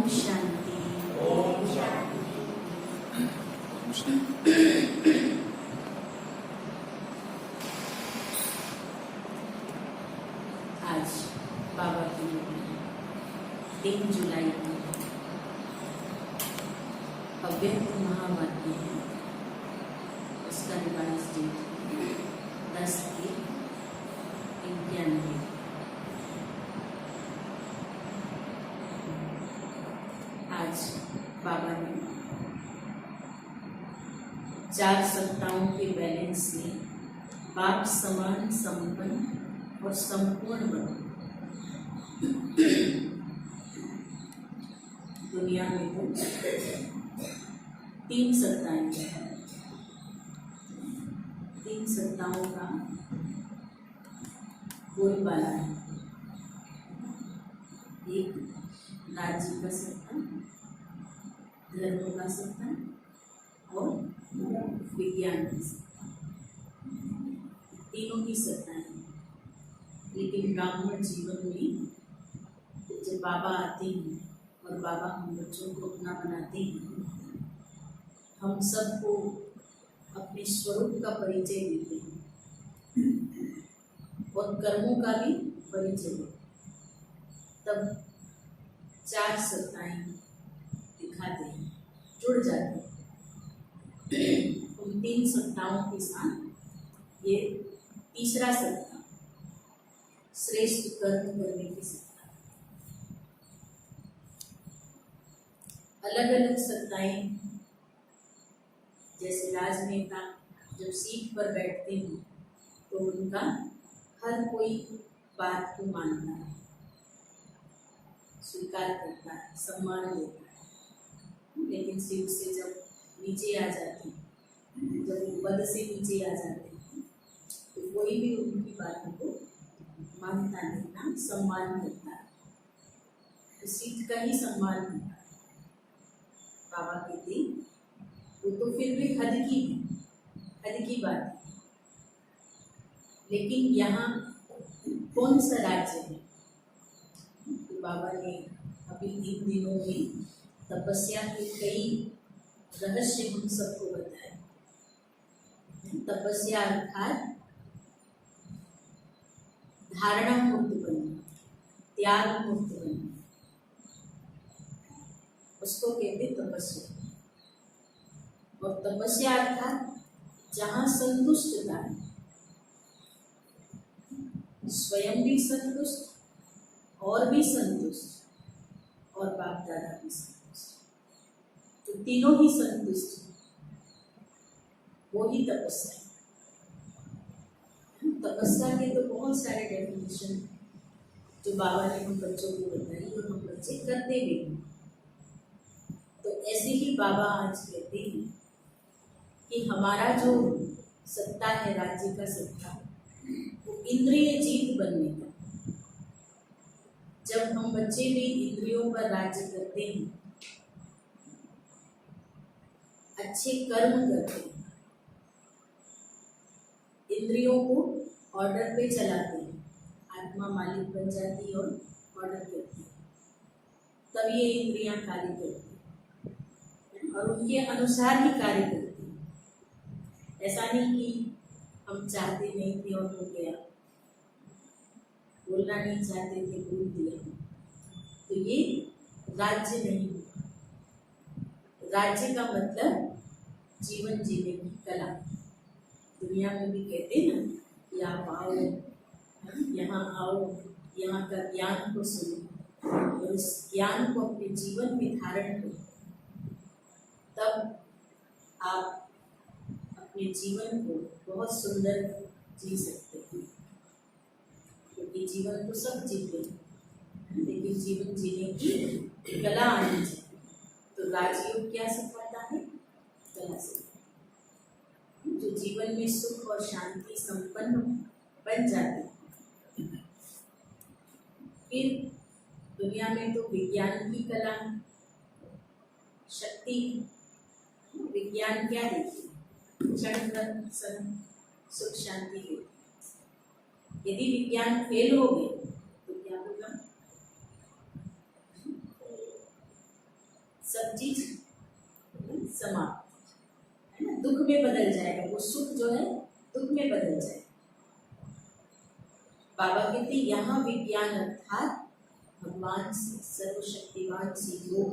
शांति। ओम शांति। आज बाबा की 3 जुलाई को अव्यक्त महावाक्य है, उसका रिवाइज डेट 10/1/91। आज बाबा ने 4 सत्ताओं के बैलेंस में बाप समान संपन्न और संपूर्ण बनो। दुनिया में तो 3 सत्ताएं हैं। 3 सत्ताओं का बोलबाला है। एक राज्य का सत्ता, धर्म का सत्ता और विज्ञान की सत्ता। तीनों की सत्ताएं। लेकिन ब्राह्मण जीवन में जब बाबा आते हैं और बाबा हम बच्चों को अपना बनाते हैं, हम सबको अपने स्वरूप का परिचय देते हैं और कर्मों का भी परिचय देते हैं। तब 4 सत्ताएं दिखाते हैं, जुड़ जाते हैं। उन 3 सत्ताओं के साथ ये तीसरा सत्ता, श्रेष्ठ कर्म करने की सत्ता। अलग अलग सत्ताएं, जैसे राजनेता जब सीट पर बैठते हैं तो उनका हर कोई बात को मानता है, स्वीकार करता है, सम्मान देता है। लेकिन सीट से जब नीचे आ जाते हैं, जब पद से नीचे आ जाते हैं, तो कोई भी उनकी बातों को मानता नहीं, ना सम्मान करता है। तो सीट का ही सम्मान करता है। बाबा कहते वो तो फिर भी हद की बात है। लेकिन यहाँ कौन सा राज्य है? तो बाबा ने अभी इन दिनों में तपस्या के कई रहस्य हम सबको बताए। तपस्या अर्थात धारणा मुक्त बनना, त्याग मुक्त बनना, उसको कहते तपस्या। और तपस्या अर्थात जहाँ संतुष्टता है, स्वयं भी संतुष्ट और भी संतुष्ट और बाप दादा भी संतुष्ट, तो तीनों ही संतुष्ट, वो ही तपस्या है। तपस्या के तो बहुत सारे डेफिनेशन जो बाबा ने हम बच्चों को बताई और हम बच्चे करते भी हैं। तो ऐसे ही बाबा आज कहते हैं कि हमारा जो सत्ता है, राज्य का सत्ता, वो इंद्रिय जीत बनने का। जब हम बच्चे भी इंद्रियों पर राज्य करते हैं, अच्छे कर्म करते हैं, इंद्रियों को ऑर्डर पे चलाते हैं, आत्मा मालिक बन जाती है और ऑर्डर करती है, तब ये इंद्रियां कार्य करती हैं और उनके अनुसार ही कार्य करती हैं। ऐसा नहीं कि हम चाहते नहीं थे और हो गया, बोलना नहीं चाहते थे, बोल दिया, तो ये राज्य नहीं हुआ। राज्य का मतलब जीवन जीने की कला। दुनिया में भी कहते हैं ना कि आप आओ, यहाँ आओ, यहाँ का ज्ञान को सुनो और इस ज्ञान को अपने जीवन में धारण करो, तब आप अपने जीवन को बहुत सुंदर जी सकते हैं। क्योंकि जीवन तो सब जीते हैं, लेकिन जीवन जीने की कला आनी चाहिए। तो राजयोग क्या सिखाता है? कला सिखाता है, जो जीवन में सुख और शांति संपन्न बन जाते हैं। फिर दुनिया में तो विज्ञान की कला, शक्ति। विज्ञान क्या देती है? क्षण भर सुख शांति देती है। यदि विज्ञान फेल हो गए तो क्या होगा? चीज समाप्त, है ना, दुख में बदल जाएगा, वो सुख जो है दुख में बदल जाएगा। बाबा कहते यहाँ विज्ञान अर्थात भगवान से, सर्वशक्तिमान से योग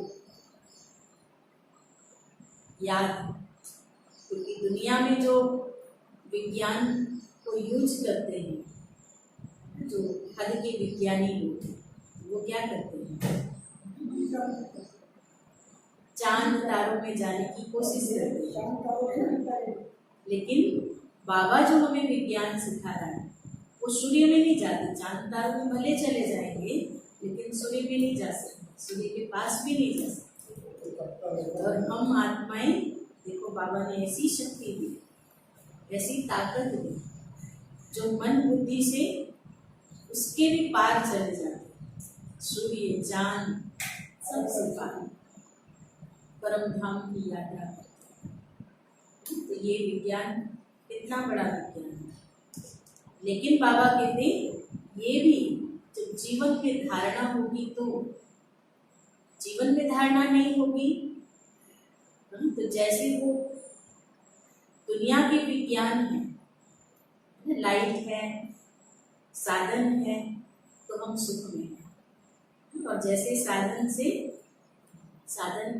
याद, क्योंकि दुनिया में जो विज्ञान को यूज करते हैं, जो हद के विज्ञानी लोग वो क्या करते हैं, चांद तारों में जाने की कोशिश करते हैं। लेकिन बाबा जो हमें विज्ञान सिखा रहा है वो सूर्य में नहीं जाते, चांद तारों में भले चले जाएंगे लेकिन सूर्य में नहीं जा सकते, सूर्य के पास भी नहीं जा सकते। और हम आत्माएं देखो, बाबा ने ऐसी शक्ति दी, ऐसी ताकत दी जो मन बुद्धि से उसके भी पार चले जाते, सूर्य चांद सबसे पार परम धाम की यात्रा। तो ये विज्ञान कितना बड़ा विज्ञान है। लेकिन बाबा कहते ये भी जब जीवन में धारणा होगी, तो जीवन में धारणा नहीं होगी तो जैसे वो दुनिया के विज्ञान है, लाइट है, साधन है, तो हम सुख में हैं। और जैसे साधन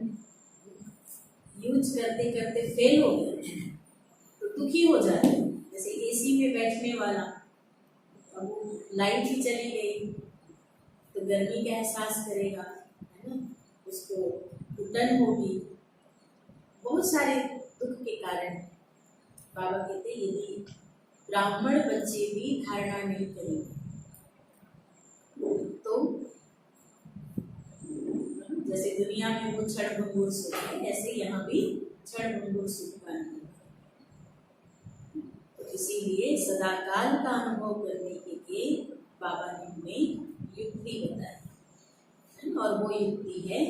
यूज करते करते फेल हो गए तो दुखी हो जाते हैं। जैसे एसी में बैठने वाला, अब लाइट ही चली गई तो गर्मी का एहसास करेगा, है ना, उसको घुटन होगी, बहुत सारे दुख के कारण। बाबा कहते यदि ब्राह्मण बच्चे भी धारणा नहीं करेंगे तो जैसे दुनिया में वो क्षण भंगुर सुख है, ऐसे यहाँ भी क्षण भंगुर सुख का अनुभव। तो इसीलिए सदाकाल का अनुभव करने के लिए बाबा ने हमें युक्ति बताई, और वो युक्ति है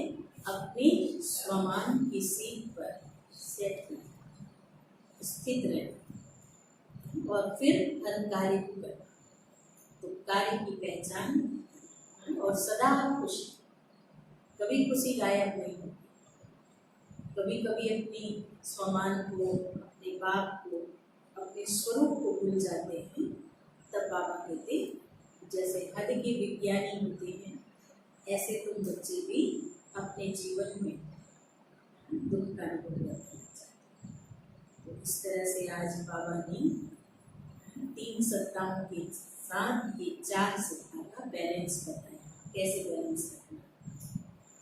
अपने स्वमान की सीट पर सेट स्थित रहना और फिर हर कार्य को करना। तो कार्य की पहचान और सदा खुशी, कभी खुशी गायब नहीं होती। कभी कभी अपनी स्वमान को, अपने बाप को, अपने स्वरूप को भूल जाते हैं। तब बाबा कहते जैसे हद के विज्ञानी होते हैं, ऐसे तुम बच्चे भी अपने जीवन में दुख का अनुभव करना चाहते। तो इस तरह से आज बाबा ने 3 सप्ताहों के साथ ये 4 सप्ताह का बैलेंस बताया, कैसे बैलेंस करना।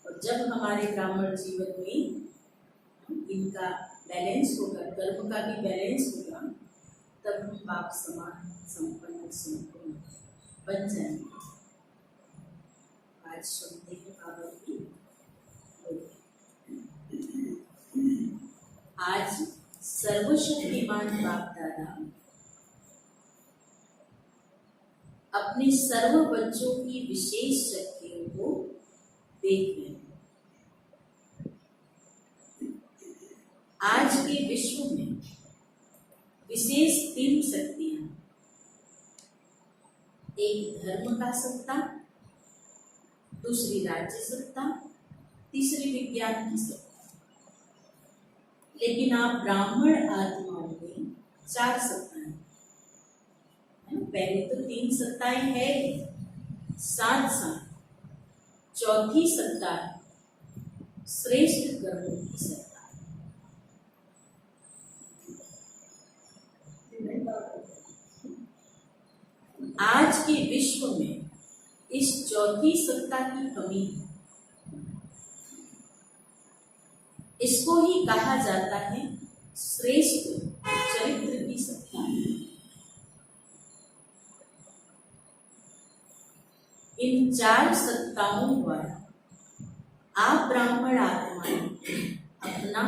और जब हमारे ब्राह्मण जीवन में इनका बैलेंस होगा, कर्म का भी बैलेंस होगा, तब हम बाप समान संपन्न संपूर्ण बन जाएंगे। आज सुनते हैं बाबा की। आज सर्वशक्तिमान बाप दादा अपने सर्व बच्चों की विशेष शक्तियों को देख रहे हैं। आज के विश्व में विशेष 3 शक्तियां, एक धर्म का सत्ता, दूसरी राज्य सत्ता, तीसरी विज्ञान की सत्ता। लेकिन आप ब्राह्मण आत्माओं में 4 सत्ताएं हैं। पहले तो 3 सत्ताएं है, साथ साथ चौथी सत्ता श्रेष्ठ कर्मों की सत्ता। आज के विश्व में इस चौथी सत्ता की कमी है। इसको ही कहा जाता है श्रेष्ठ चरित्र की सत्ता। इन 4 सत्ताओं द्वारा आप ब्राह्मण आत्माएं अपना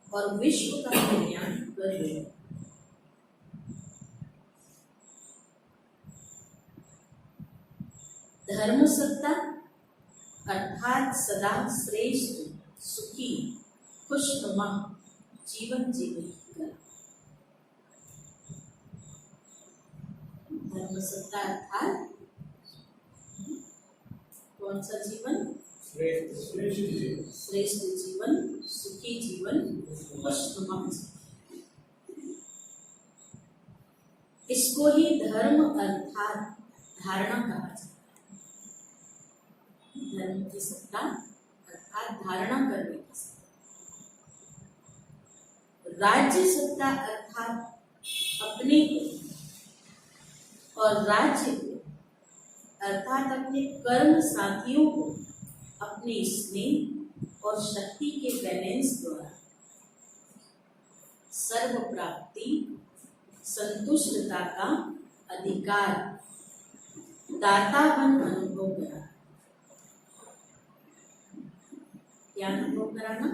और विश्व का कल्याण कर रहे हैं। धर्म सत्ता अर्थात सदा श्रेष्ठ, सुखी, खुशनुमा जीवन जीने की कला। धर्म सत्ता अर्थात कौन सा जीवन? श्रेष्ठ जीवन, सुखी जीवन और सुगम जीवन। इसको ही धर्म अर्थात धारणा कहा जाता है। धर्म की सत्ता अर्थात धारणा करने की सत्ता। राज्य सत्ता अर्थात अपने को और राज्य को अर्थात अपने कर्म साथियों को अपने स्नेह और शक्ति के बैलेंस द्वारा सर्व प्राप्ति, संतुष्टता का अधिकार, दातापन अनुभव करा। क्या अनुभव कराना?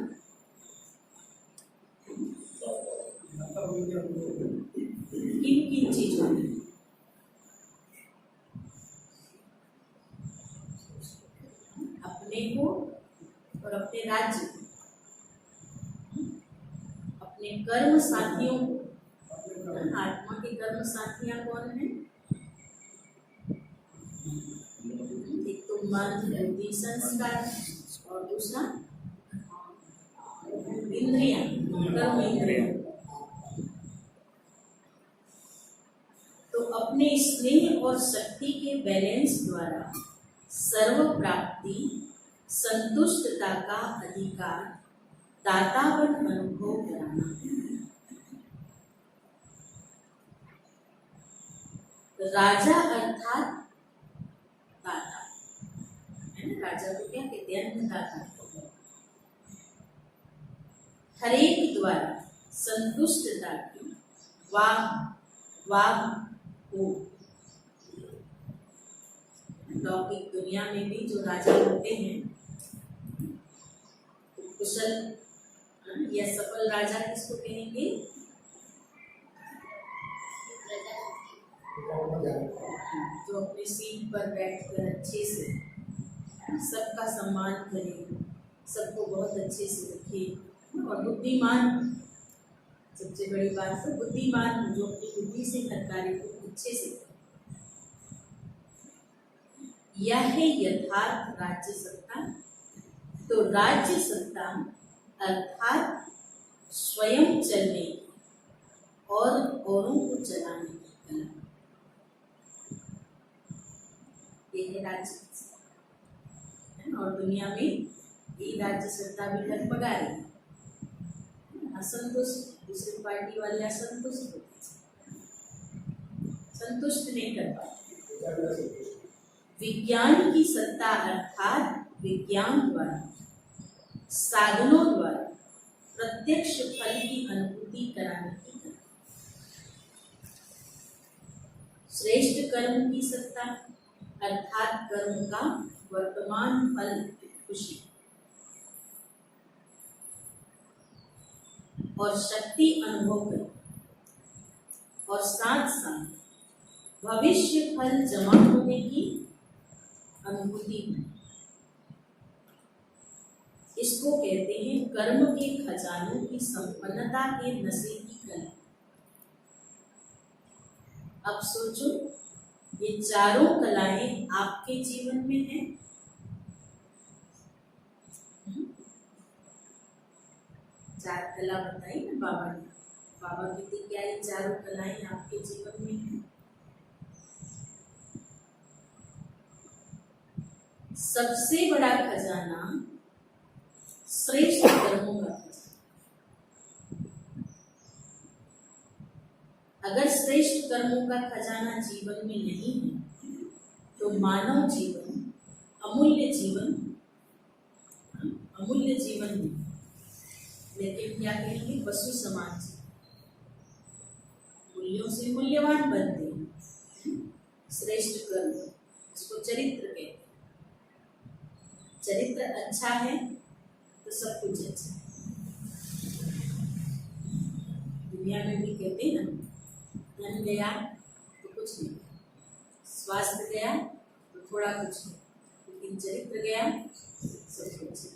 किन किन चीजों में? अपने को और अपने राज्य को, अपने कर्म साथियों को। आत्मा के कर्म साथियां कौन है? एक तो मन, बुद्धि, संस्कार और दूसरा इंद्रियां, कर्म इंद्रियां। तो अपने स्नेह और शक्ति के बैलेंस द्वारा सर्व प्राप्ति, संतुष्टता का अधिकार, दातापन अनुभव कराना। राजा अर्थात दाता है ना। राजा को क्या कहते हैं? अन्नदाता। हरेक द्वारा संतुष्टता की वाह हो। लौकिक दुनिया में भी जो राजा होते हैं, कुशल या सफल राजा किसको कहेंगे? जो अपनी सीट पर बैठकर अच्छे से सबका सम्मान करे, सबको बहुत अच्छे से रखे और बुद्धिमान। सबसे बड़ी बात तो बुद्धिमान, जो अपनी बुद्धि से हर कार्य को अच्छे से करे। यह है यथार्थ राज्य सत्ता। तो राज्य सत्ता अर्थात स्वयं चलने और औरों को चलाने की कला, ये है राज्य सत्ता। और दुनिया में ये राज्य सत्ता भी लगभग आ रही है। असंतुष्ट, दूसरी पार्टी वाले असंतुष्ट होते, संतुष्ट नहीं कर पाते। विज्ञान की सत्ता अर्थात विज्ञान द्वारा, साधनों द्वारा प्रत्यक्ष फल की अनुभूति कराने की कला। श्रेष्ठ कर्म की सत्ता अर्थात कर्म का वर्तमान फल खुशी और शक्ति अनुभव करें और साथ साथ भविष्य फल जमा होने की अनुभूति। इसको कहते हैं कर्म के खजानों की संपन्नता के नशे की कला। अब सोचो, ये चारों कलाएं आपके जीवन में हैं? चार कला बताई ना बाबा ने। बाबा कहते क्या ये चारों कलाएं आपके जीवन में हैं? सबसे बड़ा खजाना श्रेष्ठ कर्मों का खजाना। अगर श्रेष्ठ कर्मों का खजाना जीवन में नहीं है तो मानव जीवन अमूल्य जीवन नहीं, लेकिन क्या कहेंगे? पशु समाज मूल्यों से मूल्यवान बनते हैं। श्रेष्ठ कर्म, इसको चरित्र कहते हैं। चरित्र अच्छा है तो सब कुछ अच्छा है। दुनिया में भी कहते हैं ना, धन गया तो कुछ नहीं, स्वास्थ्य गया तो थोड़ा कुछ नहीं, लेकिन चरित्र गया सब कुछ है।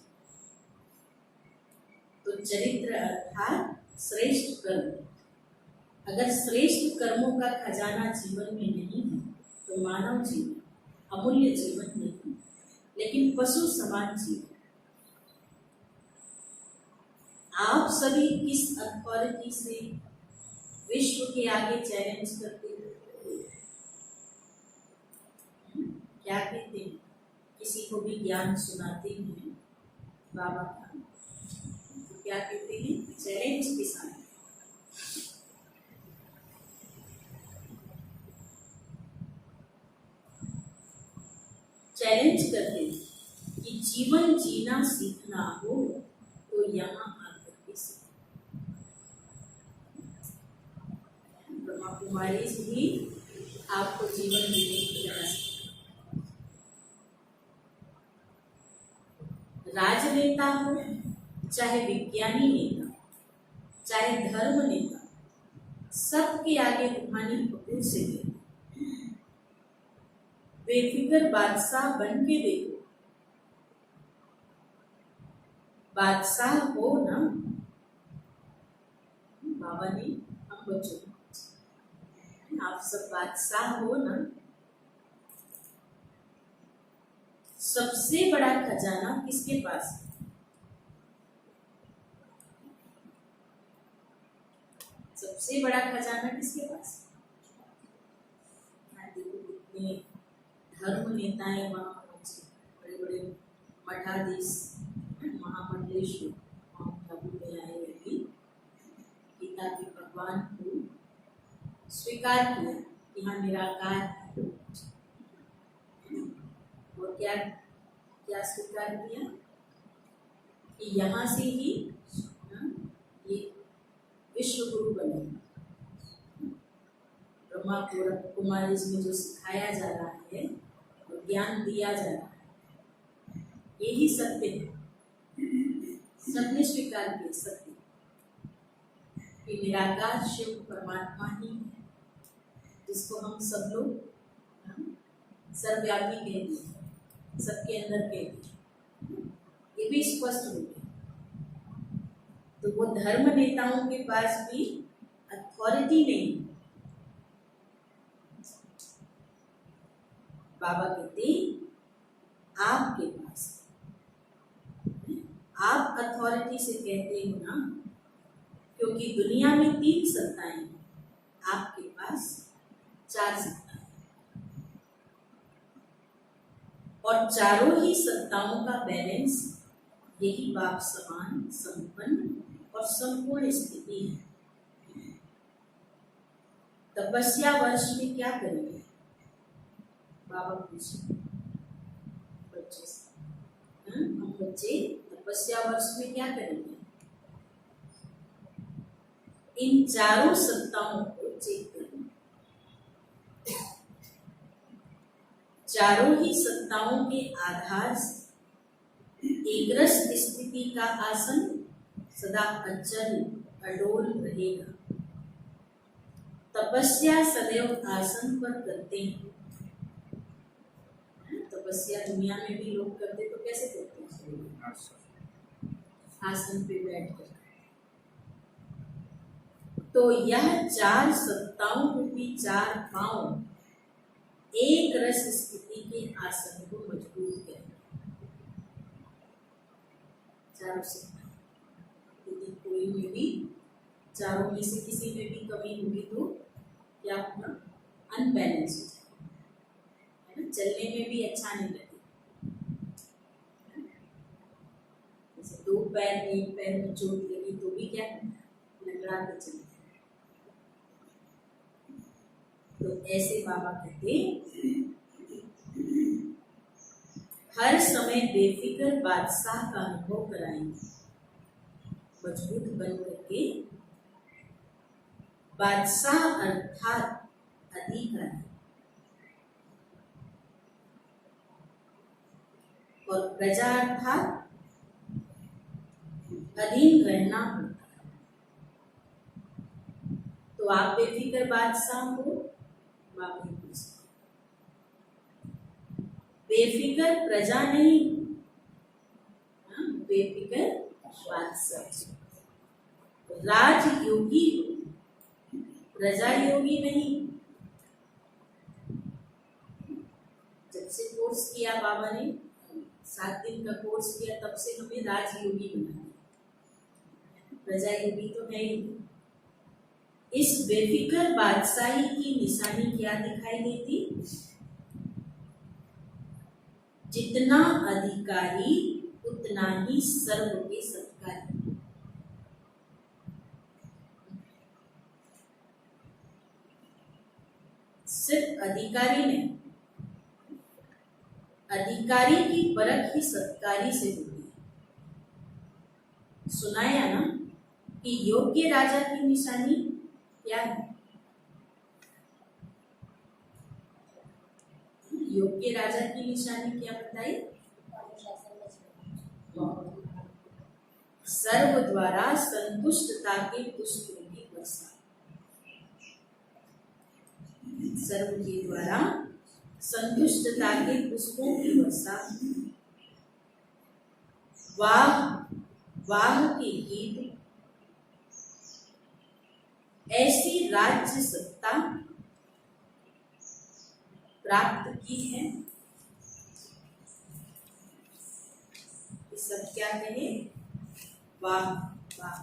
तो चरित्र अर्थात श्रेष्ठ कर्म। अगर श्रेष्ठ कर्मों का खजाना जीवन में नहीं है तो मानव जीवन अमूल्य जीवन नहीं, लेकिन पशु समान जीव। आप सभी किस अथॉरिटी से विश्व के आगे चैलेंज करते हैं? क्या कहते हैं? किसी को भी ज्ञान सुनाते हैं बाबा का, तो क्या कहते हैं? चैलेंज के साथ। चैलेंज करते हैं कि जीवन जीना सीखना हो तो यहाँ आकर के सीखो। ब्रह्मा कुमारी भी आपको जीवन जीने की तरह सिखाएं। राजनेता हो चाहे विज्ञानी नेता, चाहे धर्म नेता, सबके आगे रूहानी हुकूम से देखो। बेफिक्र बादशाह बन के देखो। बादशाह हो ना बाबा ने हम बच्चों, आप सब बादशाह हो ना। सबसे बड़ा खजाना किसके पास है? सबसे बड़ा खजाना किसके पास है? कितने धर्म नेताएं वहां पहुंचे, बड़े बड़े मठाधीश, महामंडलेश्वर माउंट आबू में आए, गीता के भगवान को स्वीकार किया कि हाँ निराकार है। और क्या क्या स्वीकार किया कि यहाँ से ही ये विश्व गुरु बने। ब्रह्मा कुमारी में जो सिखाया जा रहा है, जो ज्ञान दिया जा रहा है, यही सत्य है। सबने स्वीकार किया सत्य कि निराकार शिव परमात्मा ही है, जिसको हम सब लोग सर्वव्यापी कहते हैं, सबके अंदर कहते हैं। ये भी स्पष्ट हो गया। तो वो धर्म नेताओं के पास भी अथॉरिटी नहीं। बाबा कहते आपके पास, आप अथॉरिटी से कहते हो ना, क्योंकि दुनिया में 3 सत्ताएं हैं, आपके पास 4 सत्ताएं, और चारों ही सत्ताओं का बैलेंस यही बाप समान, संपन्न और संपूर्ण स्थिति है। तपस्या वर्ष में क्या करेंगे? बाबा पूछे बच्चे से, हम बच्चे तपस्या वर्ष में क्या करेंगे? इन चारों सत्ताओं को चेक करेंगे। चारों ही सत्ताओं के आधार से एकरस स्थिति का आसन सदा अचल अडोल रहेगा। तपस्या सदैव आसन पर करते हैं। तपस्या दुनिया में भी लोग करते, तो कैसे करते हैं? आसन पे बैठ कर। तो यह 4 सत्ताओं रूपी 4 पांव एक रस स्थिति के आसन को मजबूत करें। चारों सत्ता, यदि कोई में भी चारों में से किसी में भी कमी होगी तो क्या होगा? अनबैलेंस हो जाएगा, है ना? चलने में भी अच्छा नहीं लगेगा। जैसे 2 पैर में, एक पैर में चोट लगी तो भी क्या लंगड़ा के चलते। तो ऐसे बाबा कहते हर समय बेफिक्र बादशाह का अनुभव कराएंगे, मजबूत बन करके। बादशाह अर्थात अधिकारी, और प्रजा अर्थात अधीन रहना होता है। तो आप बेफिक्र बादशाह को बाबा पूछते, बेफिक्र प्रजा नहीं, बेफिक्र बादशाह। राजयोगी हो, प्रजा योगी नहीं। जब से कोर्स किया बाबा ने, 7 दिन का कोर्स किया, तब से हमें राजयोगी बना दिया, प्रजा योगी तो है ही नहीं। इस बेफिक्र बादशाही की निशानी क्या दिखाई देती? जितना अधिकारी उतना ही सर्व के सत्कारी। सिर्फ अधिकारी नहीं, अधिकारी की परख ही सत्कारी से होती है। सुनाया ना कि योग्य राजा की निशानी क्या है? योग्य राजा की निशानी क्या बताई? सर्व द्वारा संतुष्टता के पुष्पों की वर्षा। सर्व के द्वारा संतुष्टता के पुष्पों की वर्षा। वाह वाह के गीत, ऐसी राज्य सत्ता प्राप्त की है। ये सब क्या कहे? वाह वाह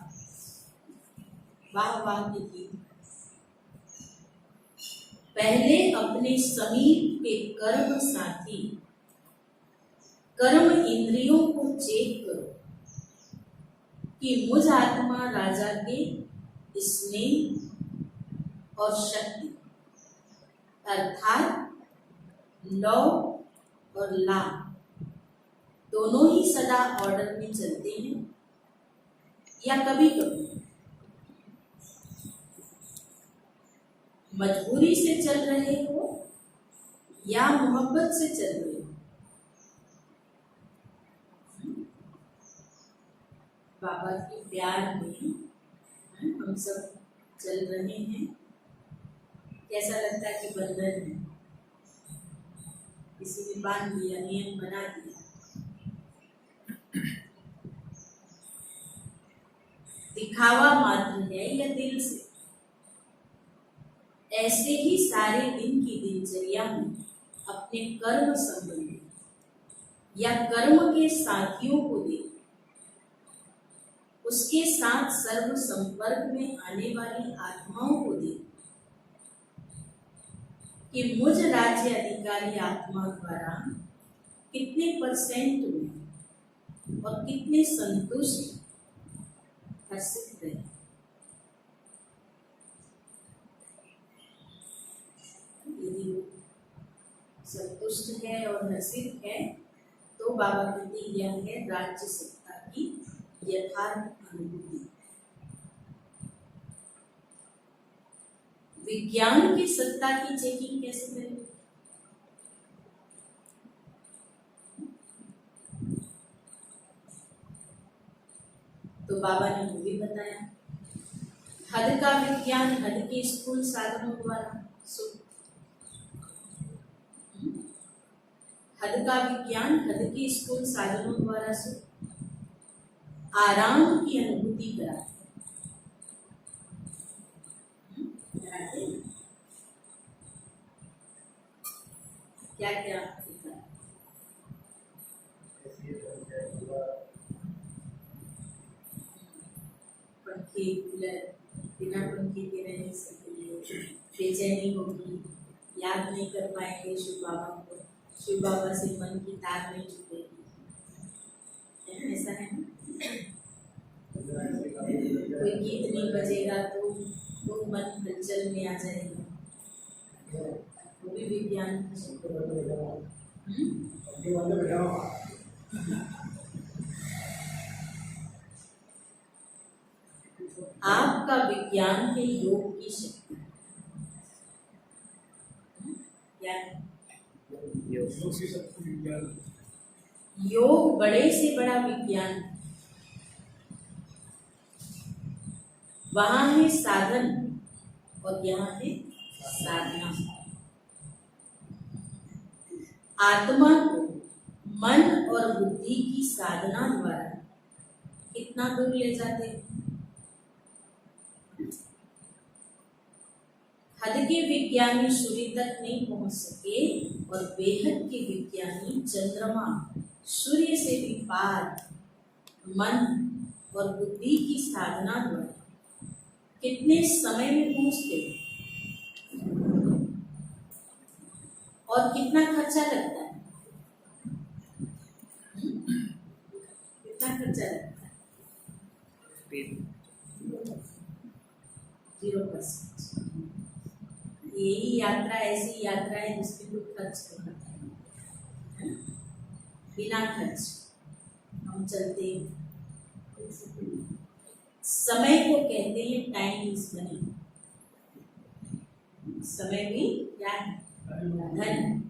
वाह वाह के गीत। पहले अपने समीप के कर्म साथी, कर्म इंद्रियों को चेक करो कि मुझ आत्मा राजा के स्नेह और शक्ति अर्थात लौ और ला दोनों ही सदा ऑर्डर में चलते हैं या कभी कभी मजबूरी से चल रहे हो या मोहब्बत से चल रहे हो। बाबा के प्यार में हम सब चल रहे हैं। कैसा लगता है कि बंधन है, किसी ने बांध दिया, नियम बना दिया। दिखावा मात्र है या दिल से? ऐसे ही सारे दिन की दिनचर्या में अपने कर्म संबंधी या कर्म के साथियों को देख, उसके साथ सर्व संपर्क में आने वाली आत्माओं को देख कि मुझ राज्य अधिकारी आत्मा द्वारा कितने % में और कितने संतुष्ट हर्षित रहे। यदि संतुष्ट है और हर्षित है तो बाबा कहते यह है राज्य सत्ता की यथार्थ अनुभूति। विज्ञान की सत्ता की चेकिंग कैसे करें? तो बाबा ने वो भी बताया। हद का विज्ञान हद के स्थूल साधनों द्वारा, हद का विज्ञान हद के स्थूल साधनों द्वारा से आराम की अनुभूति कराते। क्या क्या पंखे कूलर बिना पंखे के रह नहीं सकते, बेचैनी होगी, याद नहीं कर पाएंगे शिव बाबा को, शिव बाबा से मन की तार नहीं छूटेगी। ऐसा है ना? कोई गीत नहीं बजेगा तो मन हलचल में आ जाएगा। वो भी विज्ञान आपका विज्ञान है योग की शक्ति। क्या है? योग बड़े से बड़ा विज्ञान। वहां है साधन और यहाँ है साधना। आत्मा को मन और बुद्धि की साधना द्वारा कितना दूर ले जाते हैं? हद के विज्ञानी सूर्य तक नहीं पहुंच सके और बेहद के विज्ञानी चंद्रमा सूर्य से भी पार मन और बुद्धि की साधना द्वारा कितने समय में पहुंचते और कितना खर्चा लगता है? कितना खर्चा लगता है? 0%। यही यात्रा ऐसी यात्रा है जिसमें कोई खर्च नहीं होता है, बिना खर्च हम चलते हैं। समय को कहते हैं टाइम इज मनी। समय भी क्या है? धन।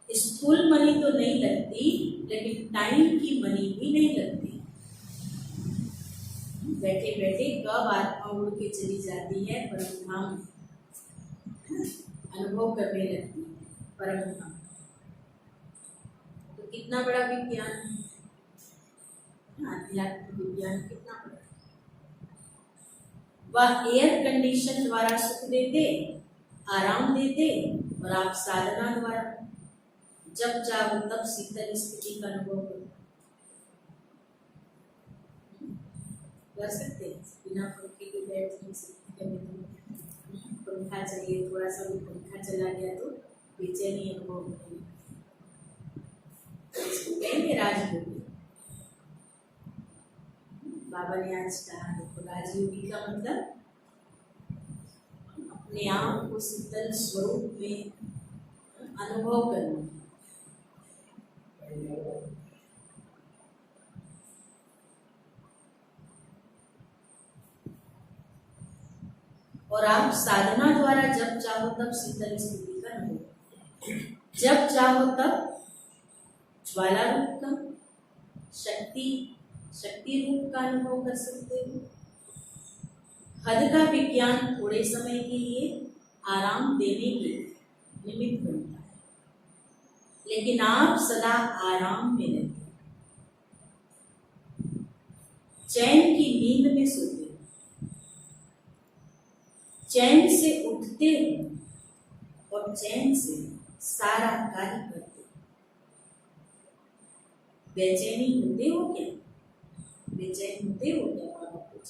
स्थूल मनी तो नहीं लगती, लेकिन टाइम की मनी भी नहीं लगती। बैठे बैठे कब आत्मा उड़ के चली जाती है परम धाम अनुभव करने लगती है। परम धाम तो कितना बड़ा विज्ञान है, आध्यात्मिक विज्ञान कितना बड़ा। वह एयर कंडीशन द्वारा सुख देते, आराम देते, और आप साधना द्वारा जब चाहो तब शीतल स्थिति का अनुभव करो। कर सकते हैं बिना पंखे के बैठ नहीं सकते। पंखा चाहिए, थोड़ा सा भी पंखा चला गया तो बेचैनी अनुभव होगी। इसको कहेंगे राजयोगी। बाबा ने आज कहा देखो, राजयोगी का मतलब अपने आप को शीतल स्वरूप में अनुभव करना। और आप साधना द्वारा जब चाहो तब शीतल स्थिति का अनुभव, जब चाहो तब ज्वाला रूप का, शक्ति रूप का अनुभव कर सकते हो। हद का विज्ञान थोड़े समय के लिए आराम देने के निमित्त बनता है, लेकिन आप सदा आराम में रहते, चैन की नींद में सोते, चैन से उठते हो और चैन से सारा कार्य करते। बेचैनी होते हो क्या? बेचैन होते हो क्या? बाबा पूछ,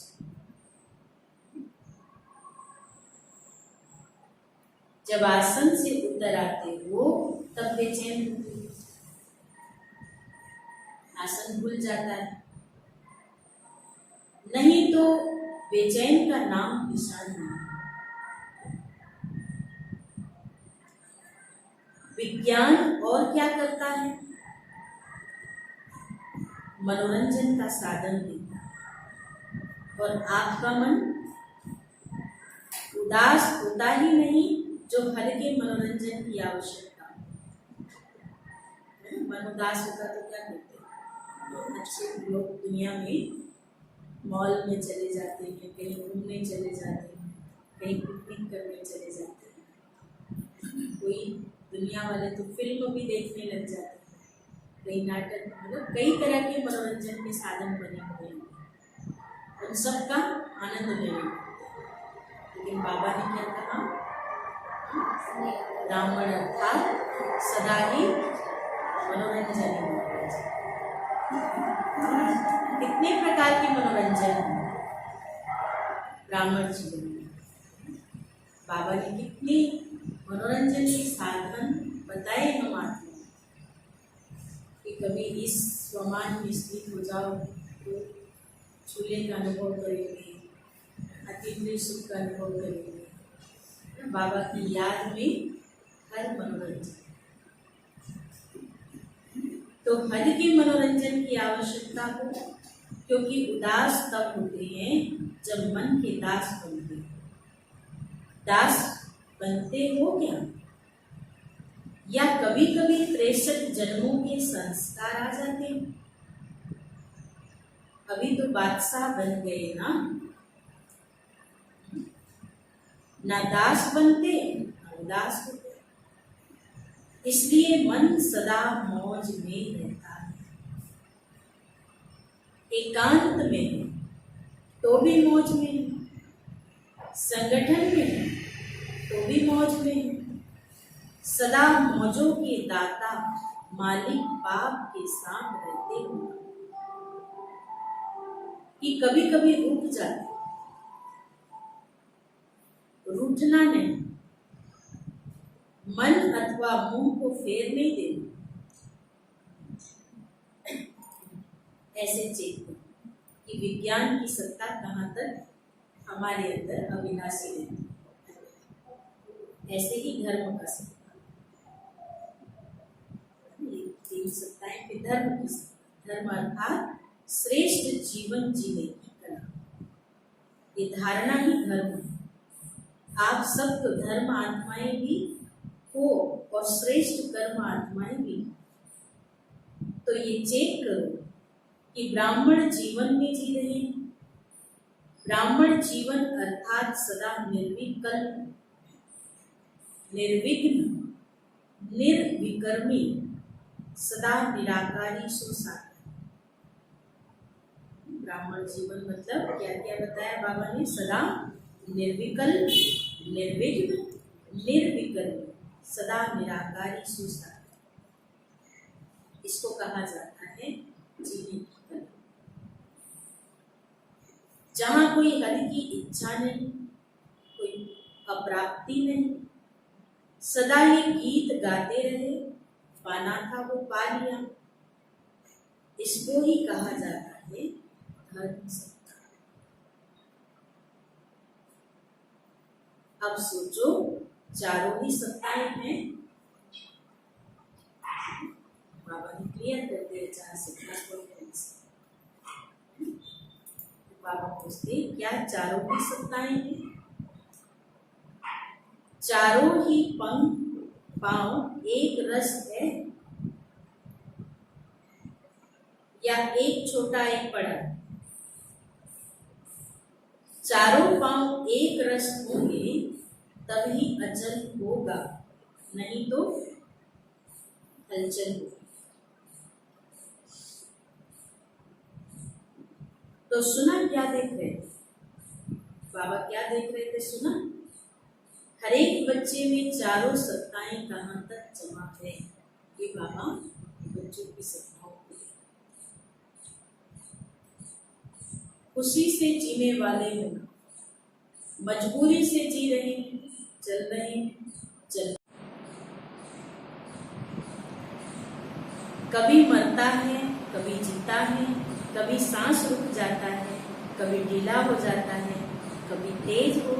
जब आसन से उतर आते हो तब बेचैन होते हो, आसन भूल जाता है। नहीं तो बेचैन का नाम निशान नहीं। विज्ञान और क्या करता है? मनोरंजन का साधन देता है, और आपका मन उदास होता ही नहीं जो हल्के मनोरंजन की आवश्यकता हो। मन उदास होता तो क्या करते हैं? अच्छे लोग दुनिया में मॉल में चले जाते हैं, कहीं घूमने चले जाते हैं, कहीं पिकनिक करने चले जाते हैं। कोई दुनिया वाले तो फिल्म भी देखने लग जाते हैं, कई नाटक, मतलब कई तरह के मनोरंजन के साधन बने हुए हैं, उन सबका आनंद लेने लगते हैं। लेकिन बाबा ने क्या कहा? ब्राह्मण अर्थात सदा ही मनोरंजन। कितने प्रकार के मनोरंजन हैं ब्राह्मण जीवन में? बाबा ने कितने मनोरंजन के साधन बताए हम आत्मा कि कभी इस स्वमान में स्थित हो जाओ तो झूले का अनुभव करेंगे, अतीन्द्रिय सुख का अनुभव करेंगे। बाबा की याद में हर मनोरंजन। तो हर के मनोरंजन की आवश्यकता हो, क्योंकि उदास तब होते हैं जब मन के दास बनते हैं। दास बनते हो क्या? या कभी कभी 63 जन्मों के संस्कार आ जाते हैं? अभी तो बादशाह बन गए ना दास बनते ना उदास होते। इसलिए मन सदा मौज में रहता है। एकांत में है तो भी मौज में है, संगठन में है तो भी मौज में है। सदा मौजों के दाता मालिक बाप के साथ रहते हुए कि कभी कभी रूठ जाते, रूठना नहीं, मन अथवा मुंह को फेर नहीं देना, ऐसे चेक करो कि विज्ञान की सत्ता कहाँ तक हमारे अंदर अविनाशी रहती है। ऐसे ही धर्म का सत्ता, तीन सत्ताएं फिर धर्म की सत्ता। धर्म अर्थात श्रेष्ठ जीवन जीने की कला, ये धारणा ही धर्म है। आप सब तो धर्म आत्माएं भी हो और श्रेष्ठ कर्म आत्माएं भी। तो ये चेक करो कि ब्राह्मण जीवन में जी रहे हैं। ब्राह्मण जीवन अर्थात सदा निर्विकल्प, निर्विघ्न, निर्विकर्मी, सदा निराकारी सुसार। ब्राह्मण जीवन मतलब क्या क्या बताया बाबा ने? सदा निर्विकल्प, निर्विघ्न, निर्विकर्मी, सदा निराकारी सुसार। इसको कहा जाता है जीने की कला। जहां कोई हर की इच्छा नहीं, कोई अप्राप्ति नहीं, सदा ये गीत गाते रहे, पाना था वो पा लिया, इसको ही कहा जाता है धर्म सत्ता। अब सोचो, चारों ही सत्ताएं हैं। बाबा ने क्लियर कर दिया चार सत्ता कौन सी। बाबा पूछते क्या चारों ही सत्ताएं हैं? चारों ही पंख पांव एक रस है या एक छोटा एक बड़ा? चारों पांव एक रस होंगे तभी अचल होगा, नहीं तो हलचल होगी। तो सुना क्या देख रहे थे बाबा? क्या देख रहे थे? सुना, हर एक बच्चे में चारों सत्ताएं कहाँ तक जमा है। ये बाबा बच्चों की सत्ताओं को खुशी से जीने वाले होना, मजबूरी से जी रहे हैं, चल रहे हैं, चल। कभी मरता है, कभी जीता है, कभी सांस रुक जाता है, कभी ढीला हो जाता है, कभी तेज हो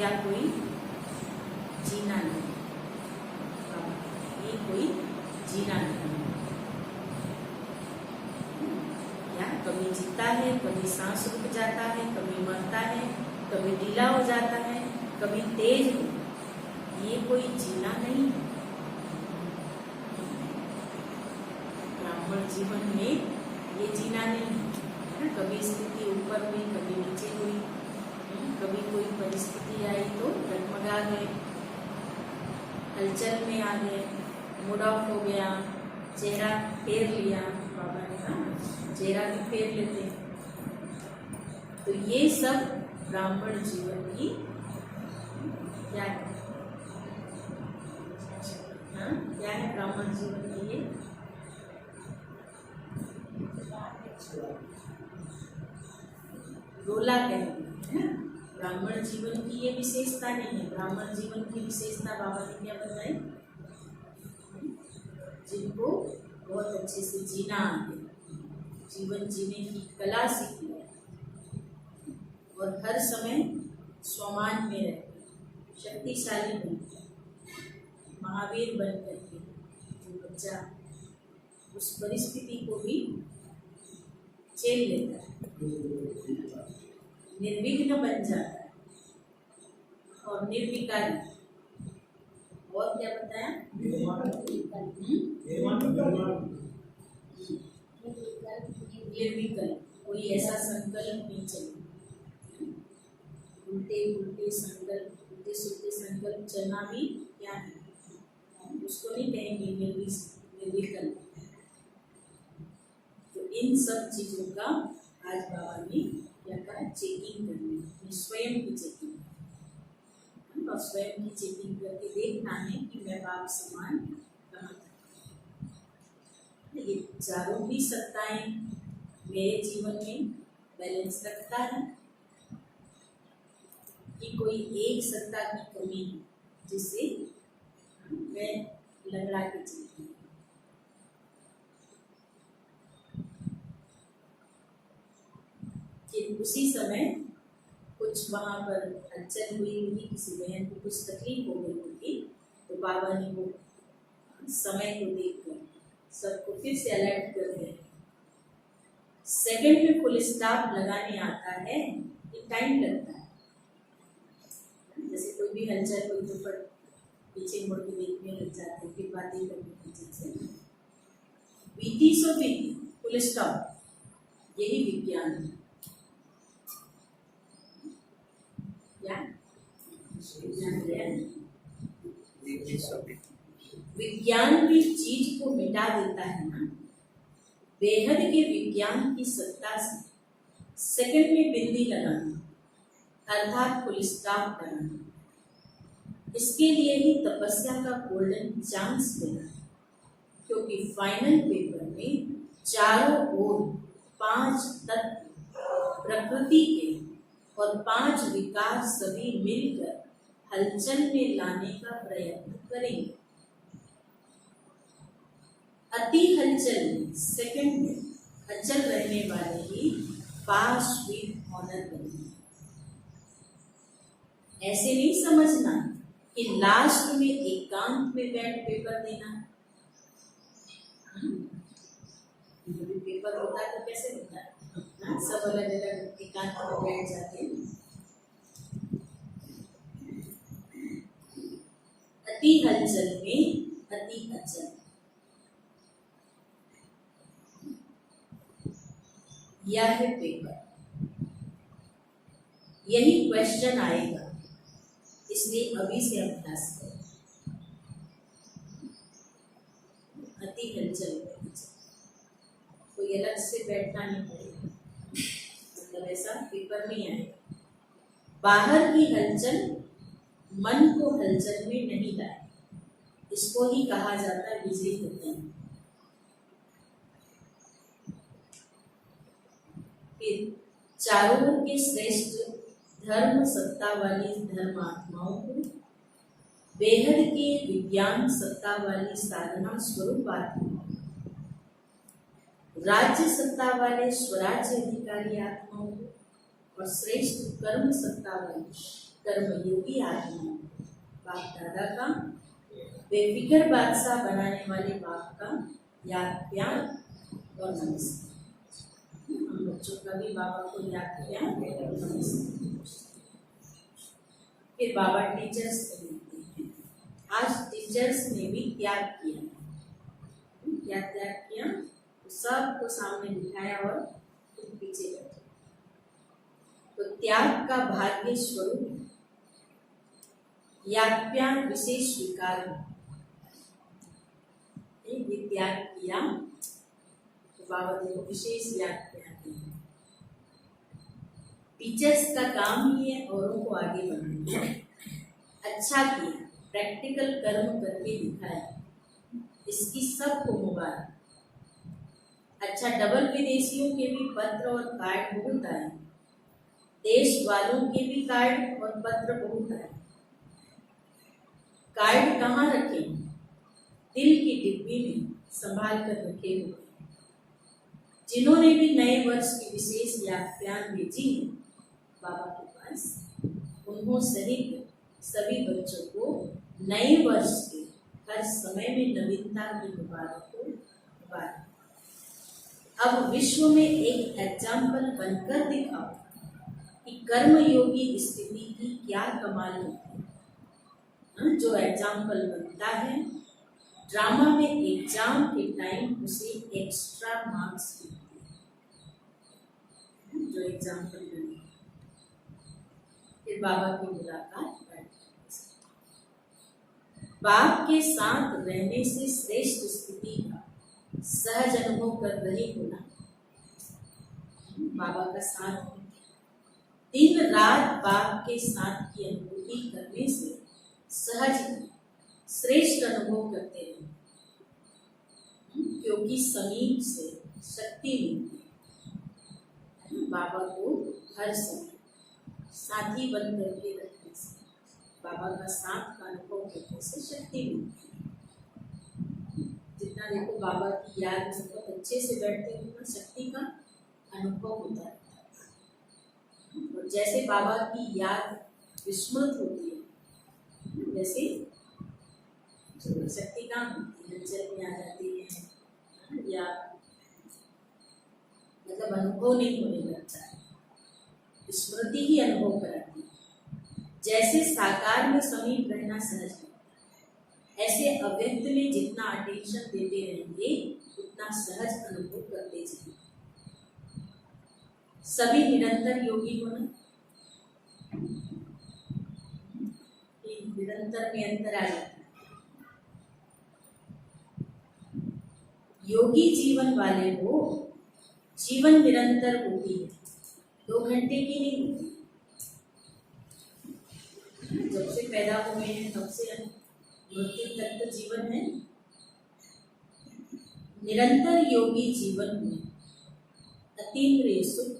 या कोई जीना नहीं। ये कोई जीना नहीं, या कभी जीता है, कभी सांस रुक जाता है, कभी मरता है, कभी ढीला हो जाता है, कभी तेज हो, ये कोई जीना नहीं है। ब्राह्मण जीवन में ये जीना नहीं है। कभी स्थिति ऊपर हुई, कभी नीचे हुई, कभी कोई परिस्थिति आई तो डगमगा गए, हलचल में आ गए, मूड ऑफ हो गया, चेहरा फेर लिया। बाबा ने कहा चेहरा भी फेर लेते हैं। तो ये सब ब्राह्मण जीवन की क्या है? हाँ, क्या है ब्राह्मण जीवन की? ये रोला कहते हैं। ब्राह्मण जीवन की ये विशेषता नहीं है। ब्राह्मण जीवन की विशेषता बाबा ने क्या बताई? जिनको बहुत अच्छे से जीना आते, जीवन जीने की कला सीखी है और हर समय स्वमान में रहते, शक्तिशाली बनते, महावीर बन करके जो बच्चा उस परिस्थिति को भी झेल लेता है, निर्विघ्न बन जाता है और निर्विकारी। और क्या बताया? निर्विकल्प, कोई ऐसा संकल्प नहीं चले। उल्टे उल्टे संकल्प, उल्टे सुल्टे संकल्प चलना भी क्या है? उसको नहीं कहेंगे निर्विकल्प। तो इन सब चीजों का आज बाबा ने क्या कहा? चेकिंग करनी, स्वयं की चेकिंग और स्वयं की चेकिंग करके देखना है कि मैं बाप समान कहाँ था। चारों ही सत्ताएं मेरे जीवन में बैलेंस रखता है कि कोई एक सत्ता की कमी है जिससे मैं लंगड़ा के चलती हूँ। कि उसी समय कुछ वहाँ पर हलचल हुई होगी, किसी बहन को कुछ तकलीफ हो गई होगी, तो बाबा ने वो समय को देखकर सबको फिर से अलर्ट कर दिया। सेकंड में फुल स्टॉप लगाने आता है कि टाइम लगता है। जैसे कोई भी हलचल कोई तो पर पीछे मुड़ के देखने लग जाते हैं, फिर बातें करने लग जाते हैं। बीती सो बीती, फुल स्टॉप, यही विज्ञान है। विज्ञान भी चीज को मिटा देता है ना। बेहद के विज्ञान की सत्ता से सेकंड में बिंदी लगाना अर्थात फुल स्टॉप लगाना, इसके लिए ही तपस्या का गोल्डन चांस मिला, क्योंकि फाइनल पेपर में चारों ओर 5 तत्व प्रकृति के और 5 विकार सभी मिलकर हलचल में लाने का प्रयत्न करेंगे। अति हलचल में सेकंड में अचल रहने वाले ही पास विद ऑनर बनेंगे। ऐसे नहीं समझना कि लास्ट में एकांत में बैठ पेपर देना। पेपर होता है तो कैसे होता है, सब अलग अलग एकांत में बैठ जाते हैं। अति हलचल में अति अचल, यह है पेपर। यही क्वेश्चन आएगा, इसलिए अभी से अभ्यास करो। अति हलचल में कोई अलग से बैठना नहीं पड़ेगा, मतलब ऐसा पेपर में आएगा। बाहर की हलचल मन को हलचल में नहीं लाए, इसको ही कहा जाता है बिजली तत्व। फिर चारों ओर के श्रेष्ठ धर्म सत्ता वाली धर्मात्माओं को, बेहद के विज्ञान सत्ता वाली साधना स्वरूप आत्माओं, राज्य सत्ता वाले स्वराज्य अधिकारी आत्माओं को, और श्रेष्ठ कर्म सत्ता वाली कर्मयोगी आत्माओं, बाप दादा का बेफिक्र बादशाह बनाने वाले बाप का याद प्यार और नमस्कार। हम बच्चों का भी बाबा को याद प्यार और नमस्कार। फिर बाबा टीचर्स से मिलते हैं। आज टीचर्स ने भी त्याग किया। क्या त्याग किया? सबको सामने बिठाया और तुम पीछे बैठे। तो त्याग का भाग्य स्वरूप याज्ञान विशेष स्वीकार है। ये त्याग किया तो बाबा ने विशेष याज्ञा दी। टीचर्स का काम ही है औरों को आगे बढ़ाना। अच्छा किया, प्रैक्टिकल कर्म करके दिखाया, इसकी सबको मुबारक। अच्छा, डबल विदेशियों के भी पत्र और कार्ड बहुत आए, देश वालों के भी कार्ड और पत्र बहुत आए। कार्ड कहाँ रखे? दिल की डिब्बी में संभाल कर रखे हुए। जिन्होंने भी नए वर्ष की विशेष याज्ञान भेजी बाबा के पास, उन्हों सहित सभी बच्चों को नए वर्ष के हर समय में नवीनता की मुबारक हो। अब विश्व में एक एग्जाम्पल बनकर दिखाओ कि कर्मयोगी स्थिति की क्या कमाल होती है। जो एग्जाम्पल बनता है, ड्रामा में एग्जाम के टाइम उसे एक्स्ट्रा मार्क्स मिलते हैं। जो एग्जाम्पल बने, फिर बाबा की मुलाकात। बाप के साथ रहने से श्रेष्ठ स्थिति का सहज अनुभव कर रहे हो ना। बाबा का साथ दिन रात बाप के साथ की अनुभूति करने से सहज श्रेष्ठ अनुभव करते हैं। क्योंकि समीप से शक्ति मिलती है। बाबा को हर समय साथी बन करके रखने से, बाबा का साथ का अनुभव करने से शक्ति मिलती है। जितना देखो बाबा की याद में बहुत अच्छे से बैठते हैं, उतना शक्ति का अनुभव होता है। और जैसे बाबा की याद विस्मृत होती है, जैसे शक्ति कहाँ होती है, जल में आ जाती है या मतलब अनुभव नहीं होने लगता है, स्मृति ही अनुभव कराती है। जैसे साकार में समीप रहना सहज है, ऐसे अव्यक्त में जितना अटेंशन देते रहेंगे उतना सहज अनुभव करते जाएंगे। सभी निरंतर योगी होना, निरंतर में अंतर आ जाता है। योगी जीवन वाले हो, जीवन निरंतर होती है, 2 घंटे की नहीं होती। जब से पैदा हुए हैं तब से मृत्यु तक का जीवन है। निरंतर योगी जीवन में अतीन्द्रिय सुख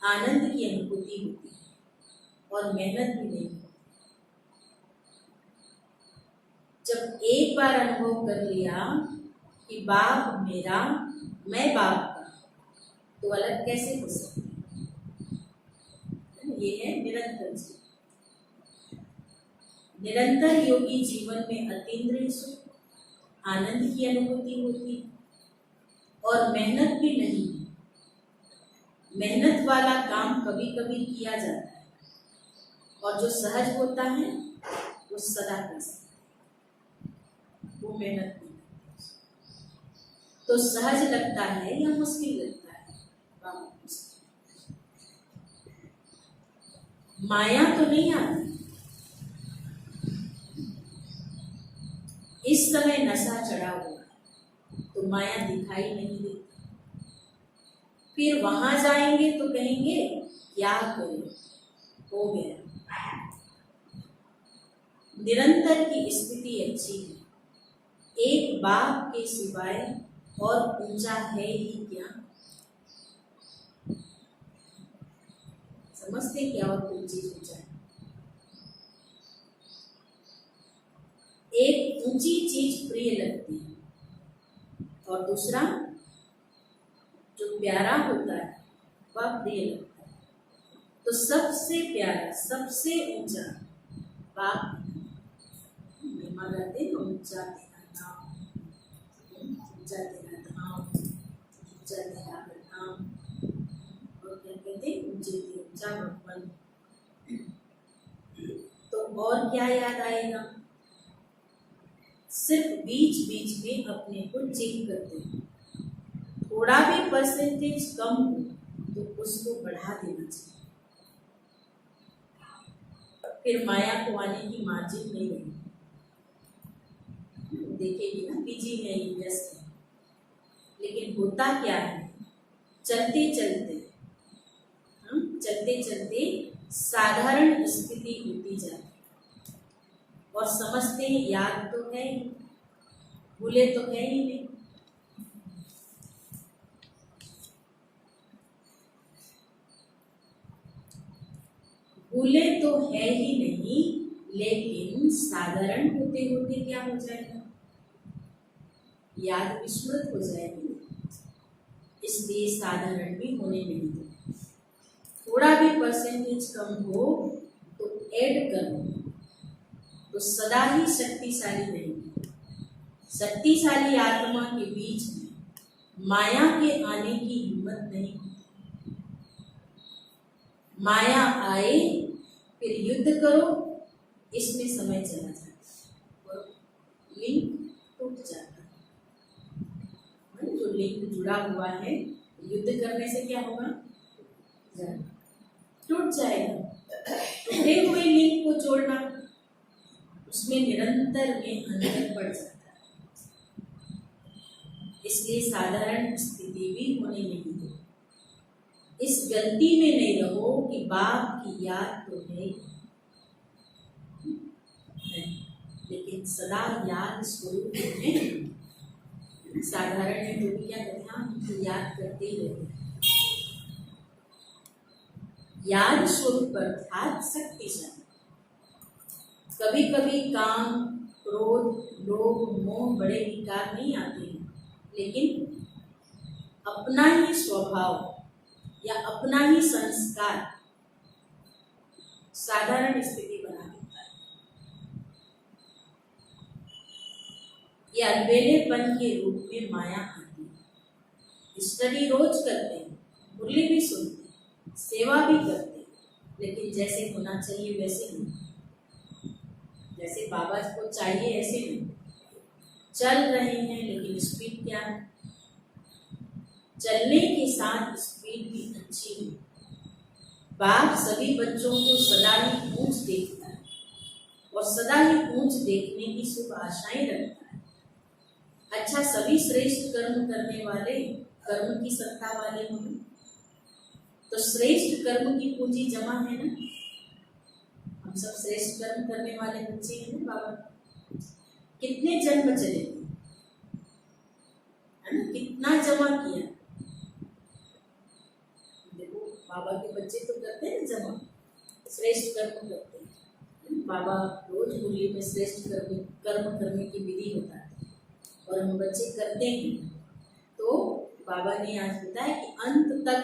आनंद की अनुभूति होती है और मेहनत भी नहीं होती। जब एक बार अनुभव कर लिया कि बाप मेरा, मैं बाप का, तो अलग कैसे हो सकता है? ये है निरंतर जीवन। निरंतर योगी जीवन में अतीन्द्रिय सुख आनंद की अनुभूति होती और मेहनत भी नहीं। मेहनत वाला काम कभी कभी किया जाता है और जो सहज होता है वो सदा कर सकता है, वो मेहनत नहीं। तो सहज लगता है या मुश्किल लगता है? माया तो नहीं आती। इस समय नशा चढ़ा हुआ है तो माया दिखाई नहीं देती। फिर वहां जाएंगे तो कहेंगे क्या करें, हो गया। निरंतर की स्थिति अच्छी है। एक बाप के सिवाय और ऊंचा है ही क्या? समझते क्या और कोई चीज ऊंचा है? एक ऊंची चीज प्रिय लगती है और दूसरा जो प्यारा होता है वह प्रिय लगता है। तो सबसे प्यारा, सबसे ऊंचा बाप महिमा गाते हैं, ऊंचा तेरा नाम, ऊंचा तेरा धाम, ऊंचा तेरा नाम, और क्या कहते हैं, ऊंचे से ऊंचा भगवान। तो और क्या याद आएगा? सिर्फ बीच बीच में अपने को चेक करते हैं। थोड़ा भी परसेंटेज कम हो तो उसको बढ़ा देना चाहिए। फिर माया को आने की मार्जिन नहीं रहेगी। देखेगी ना, बिजी है, व्यस्त है, लेकिन होता क्या है, चलते चलते चलते चलते साधारण स्थिति होती जाती और समझते हैं याद तो है ही, भूले तो है ही नहीं। भूले तो है ही नहीं, लेकिन साधारण होते होते क्या हो जाएगा, याद विस्मृत हो जाएगी। इसलिए साधारण भी होने नहीं दो। थोड़ा भी परसेंटेज कम हो तो ऐड कर दो, तो सदा ही शक्तिशाली रहेगी। शक्तिशाली आत्मा के बीच में माया के आने की हिम्मत नहीं होती। माया आए फिर युद्ध करो, इसमें समय चला जाता और लिंक टूट जाता है। जो लिंक जुड़ा हुआ है, युद्ध करने से क्या होगा, टूट जाएगा। टूटे हुए लिंक को जोड़ना, उसमें निरंतर में अंतर पड़ जाता है। इसलिए साधारण स्थिति भी होने नहीं दो। इस गलती में नहीं रहो कि बाप की याद तो है, लेकिन सदा याद स्वरूप में साधारण है तो भी क्या करते हैं, हम उनको याद करते ही रहते हैं। याद स्वरूप अर्थात शक्तिशाली। कभी कभी काम, क्रोध, लोभ, मोह बड़े विकार नहीं आते हैं, लेकिन अपना ही स्वभाव या अपना ही संस्कार साधारण स्थिति बना देता है। ये अलबेलेपन के रूप में माया आती है। स्टडी रोज करते हैं, मुरली भी सुनते हैं, सेवा भी करते हैं, लेकिन जैसे होना चाहिए वैसे नहीं, जैसे बाबा को चाहिए ऐसे नहीं। चल रहे हैं लेकिन स्पीड क्या है? चलने के साथ स्पीड भी अच्छी है। बाप सभी बच्चों को सदा ही ऊंच देखता है और सदा ही ऊंच देखने की शुभ आशाएं रखता है। अच्छा, सभी श्रेष्ठ कर्म करने वाले, कर्म की सत्ता वाले हों, तो श्रेष्ठ कर्म की पूंजी जमा है ना। हम सब श्रेष्ठ कर्म करने वाले बच्चे हैं ना बाबा। कितने जन्म चले है ना, कितना जमा किया। देखो बाबा के बच्चे तो करते हैं जमा, श्रेष्ठ कर्म करते हैं। बाबा रोज मुरली में श्रेष्ठ कर्म करने की विधि होता है और हम बच्चे करते हैं। तो बाबा ने आज बताया कि अंत तक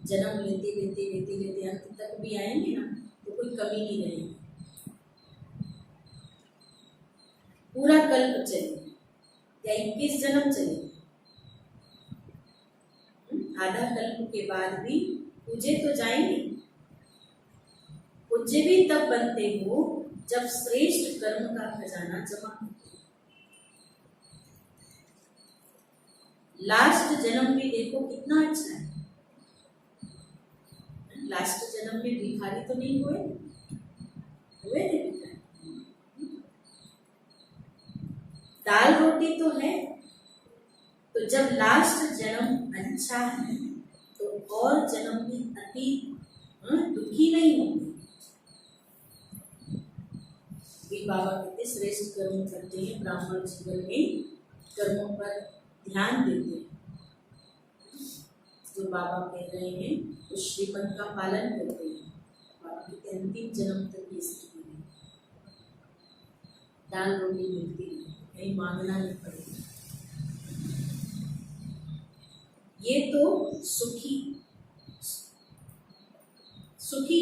जन्म लेते लेते लेते लेते अंत तक भी आएंगे ना तो कोई कमी नहीं रहेगी। पूरा कल्प चले या 21 जन्म चले, आधा कल्प के बाद भी पूजे तो जाएंगे। पूज्य भी तब बनते हो जब श्रेष्ठ कर्म का खजाना जमा हो। लास्ट जन्म भी देखो कितना अच्छा है। लास्ट जन्म में भिखारी तो नहीं हुए थे भिखारी। दाल रोटी तो है, तो जब लास्ट जन्म अच्छा है तो और जन्म भी अति दुखी नहीं होंगे। बाबा कहते श्रेष्ठ कर्म करते हैं, ब्राह्मण जीवन में कर्मों पर ध्यान देते हैं। जो बाबा कह रहे हैं उस श्रीमत का पालन करते हैं। बाबा कहते अंतिम जन्म तक की स्थिति में दाल रोटी मिलती है, कहीं मांगना नहीं पड़ेगा। ये तो सुखी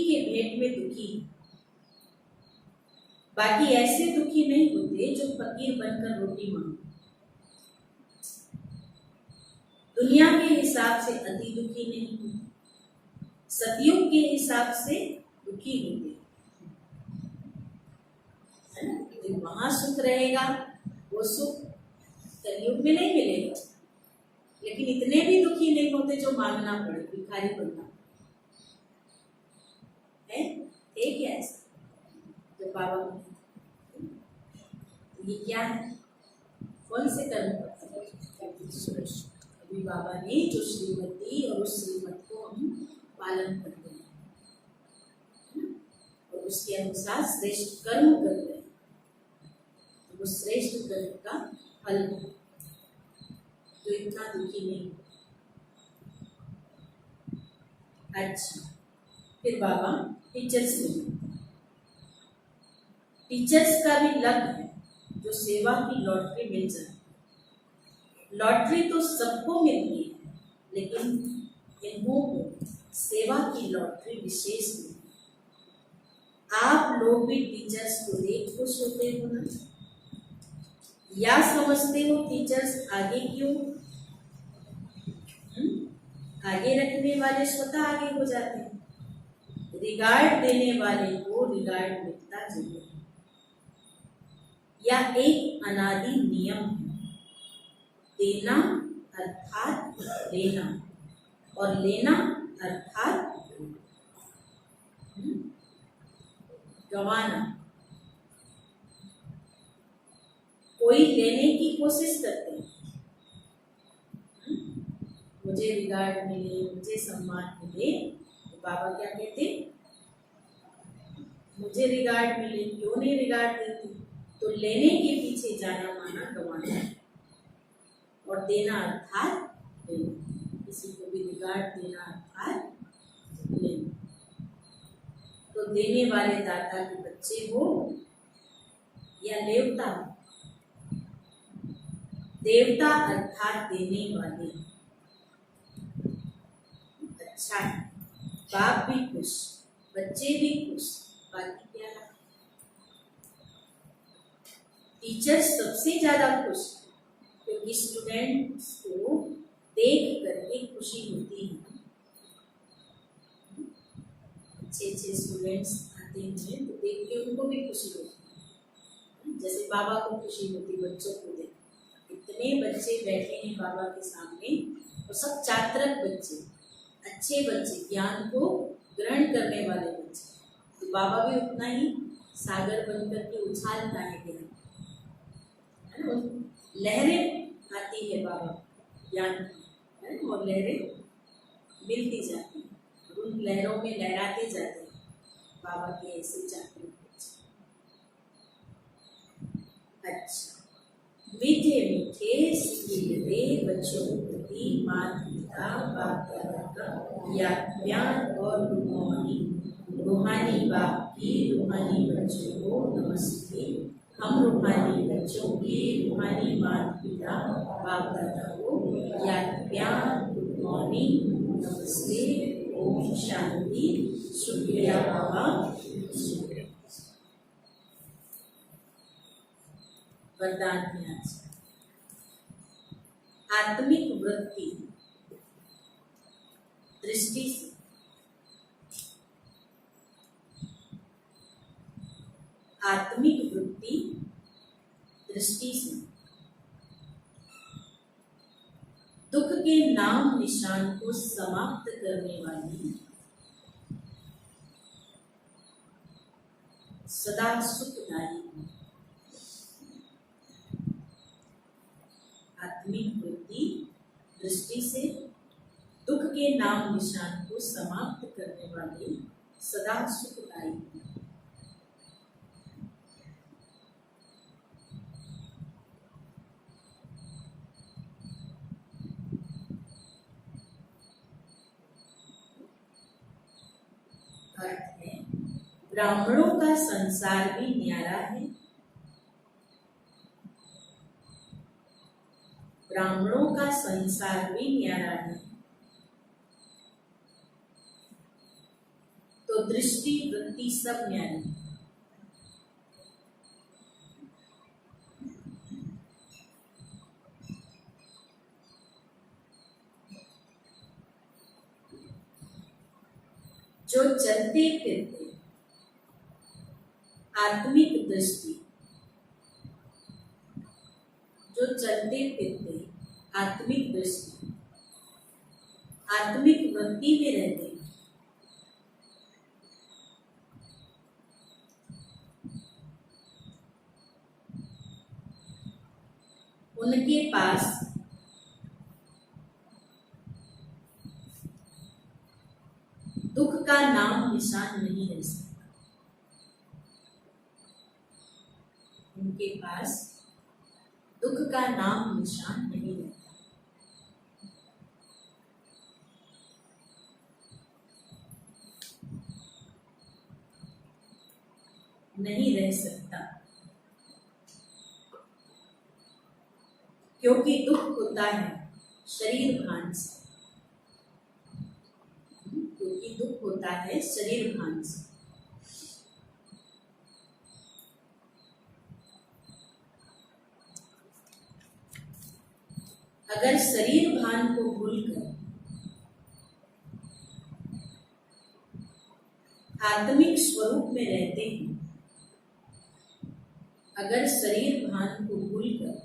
के भेंट में दुखी, बाकी ऐसे दुखी नहीं होते जो फकीर बनकर रोटी मांगते। दुनिया के हिसाब से अति दुखी नहीं होते, सतयुग के हिसाब से दुखी होते है ना। तो वहां सुख रहेगा, वो सुख कलयुग में नहीं मिलेगा। लेकिन इतने भी दुखी नहीं होते जो मांगना पड़े, भिखारी बनना है। एक है ऐसा जो बाबा ये क्या है, कौन से कर्म करते हैं? अभी बाबा ने जो श्रीमती और उस श्रीमत को हम पालन करते हैं और उसके अनुसार श्रेष्ठ कर्म कर रहे हैं, तो वो श्रेष्ठ कर्म का फल है जो इतना दुखी नहीं। अच्छा, फिर बाबा टीचर्स में, टीचर्स का भी लक है जो सेवा की लॉटरी मिल जाए। लॉटरी तो सबको मिलती है, लेकिन इन्हों को सेवा की लॉटरी विशेष मिलती है। आप लोग भी टीचर्स को देख खुश होते हो ना, या समझते हो टीचर्स आगे क्यों? आगे रखने वाले स्वतः आगे हो जाते हैं, रिगार्ड देने वाले को रिगार्ड मिलता जरूर है। या एक अनादि नियम है, देना अर्थात लेना और लेना अर्थात गंवाना। कोई लेने की कोशिश करते हैं, मुझे रिगार्ड मिले, मुझे सम्मान मिले, तो बाबा क्या कहते, मुझे रिगार्ड मिले, क्यों नहीं रिगार्ड देते? तो लेने के पीछे जाना माना गंवाना है। और देना अर्थात लेना, किसी को भी रिगार्ड देना अर्थात लेना। तो देने वाले दाता के बच्चे हो या देवता, देवता अर्थात देने वाले। अच्छा है, बाप भी खुश, बच्चे भी खुश, बाकी क्या है? टीचर सबसे ज्यादा खुश, क्योंकि स्टूडेंट्स को देख करके खुशी होती है। अच्छे अच्छे स्टूडेंट्स आते हैं तो देख के उनको भी खुशी होती है, जैसे बाबा को खुशी होती बच्चों को देख। इतने बच्चे बैठे हैं बाबा के सामने और सब चातरक बच्चे, अच्छे बच्चे, ज्ञान को ग्रहण करने वाले बच्चे, तो बाबा भी उतना ही सागर बनकर के उछालता है ज्ञान, है ना। लहरें आती है बाबा ज्ञान की, और लहरें मिलती जाती है, उन लहरों में लहराते जाते हैं बाबा के ऐसे चातरक बच्चे। अच्छा, मीठे मीठे सिखिए बच्चों प्रति माता पिता बाप दादा का या प्यार और रूहानी बाप की रूहानी बच्चों को नमस्ते। हम रूहानी बच्चों की रूहानी माता पिता बाप दादा को या प्यार गुड मॉर्निंग नमस्ते ओम शांति शुक्रिया बाबा। वरदान ध्यान से। आत्मिक वृत्ति दृष्टि से, आत्मिक वृत्ति दृष्टि से दुख के नाम निशान को समाप्त करने वाली, सदा सुखदायी, आत्मिक वृत्ति दृष्टि से दुख के नाम निशान को समाप्त करने वाली, सदा सुखदायी। अर्थ है, ब्राह्मणों का संसार भी न्यारा है, ब्राह्मणों का संसार भी न्यारा है, तो दृष्टि वृत्ति सब न्यारी है। जो चलते फिरते आत्मिक दृष्टि, जो चलते फिरते आत्मिक दृष्टि, आत्मिक वृत्ति में रहते, उनके पास दुख का नाम निशान नहीं रह सकता, उनके पास दुख का नाम निशान नहीं रहता। नहीं रह सकता, क्योंकि दुख होता है शरीर भान से, क्योंकि दुख होता है शरीर भान से। अगर शरीर भान को भूलकर आत्मिक स्वरूप में रहते हैं, अगर शरीर भान को भूलकर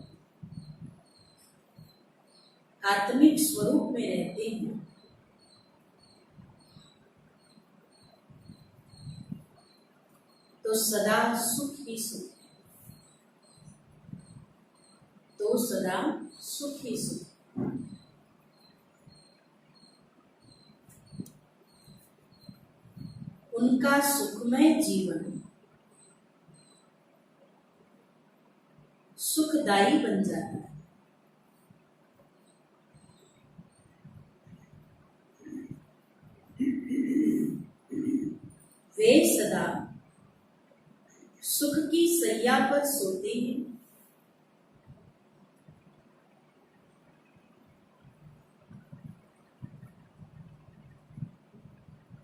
आत्मिक स्वरूप में रहते हैं, तो सदा सुख ही सुख, तो सदा सुख ही सुख। उनका सुखमय जीवन सुखदायी बन जाता है।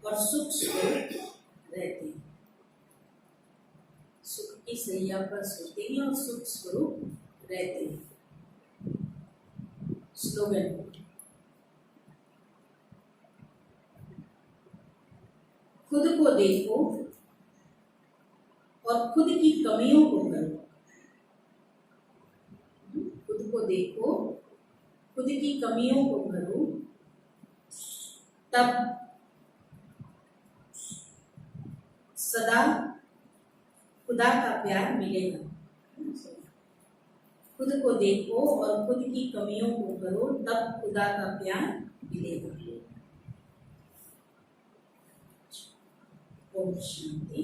और सुख स्वरूप रहते हैं। सुख की सैया पर सोते हैं और सुख स्वरूप रहते हैं। स्लोगन, खुद को देखो और खुद की कमियों को करो। खुद को देखो, खुद की कमियों को करो, तब सदा खुदा का प्यार मिलेगा। खुद को देखो और खुद की कमियों को करो, तब खुदा का प्यार मिलेगा। ओम शांति।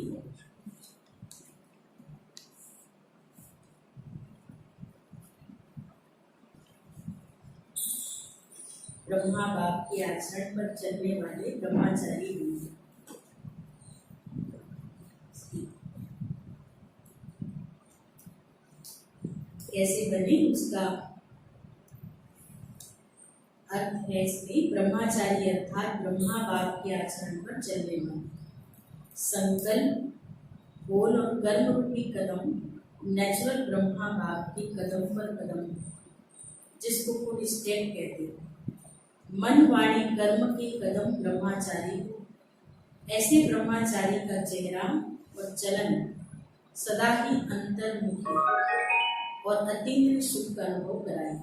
ब्रह्मा बाप के आचरण पर चलने वाले ब्रह्मचारी हुए। कैसे बने उसका अर्थ है इसमें, ब्रह्मचारी अर्थात ब्रह्मा बाप के आचरण पर चलने वाले। संकल्प, बोल और कर्म रूपी कदम नेचुरल ब्रह्मा बाप के कदम पर कदम, जिसको फुल स्टेप कहते हैं। मन वाणी कर्म के कदम ब्रह्मचारी हो। ऐसे ब्रह्मचारी का चेहरा और चलन सदा ही अंतर्मुखी और अतीन्द्रिय सुख का अनुभव कराए।